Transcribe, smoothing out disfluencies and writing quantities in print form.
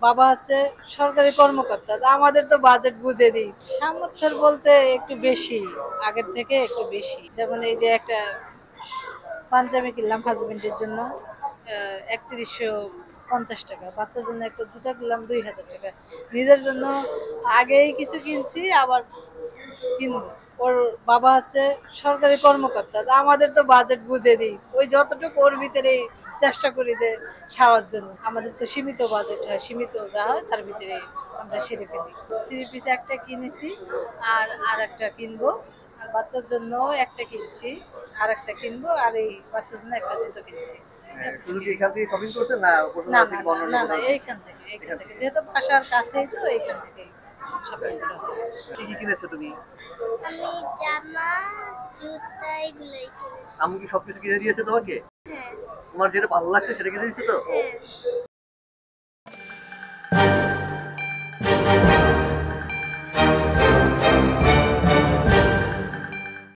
বাবা হচ্ছে সরকারি কর্মকর্তা, তো আমাদের তো বাজেট বুঝে দিই। সামর্থ্যের বলতে একটু বেশি, আগের থেকে একটু বেশি। যেমন এই যে একটা পাঞ্জাবি কিনলাম হাজবেন্ডের জন্য ৩১50 টাকা, বাচ্চার জন্য একটা জুতা কিনলাম ২০০০ টাকা। নিজের জন্য আগেই কিছু কিনছি, আবার কিনবো। ওর বাবা হচ্ছে সরকারি কর্মকর্তা, তো আমাদের তো বাজেট বুঝে দিই, ওই যতটুকু ওর ভিতরে চেষ্টা করি যে সারার জন্য। আমাদের তো সীমিত বাজেট হয়, সীমিত যা হয় তার ভিতরে আমরা সেরে ফেলি। থ্রি পিস একটা কিনেছি, আর একটা কিনবো। আর বাচ্চার জন্য একটা কিনছি, আর একটা কিনবো। আর এই বাচ্চার জন্য একটা জুতো কিনছি। শুধু কি এখান থেকে শপিং করছেন না না বসুন্ধরা না থেকে বা না অন্যান্য না না, কোথাও? এইখান থেকে যেহেতু বাসার কাছেই, তো এইখান থেকে শপিং করা হয়। কি কি কিনেছো তুমি? আমি জামা, জুতা এগুলাই কিনেছি। আম্মু কি সবকিছু কিনে দিয়েছে তোমাকে? হ্যাঁ। তোমার যেটা ভালো লাগছে সেটা কিনে দিয়েছে তো? হ্যাঁ।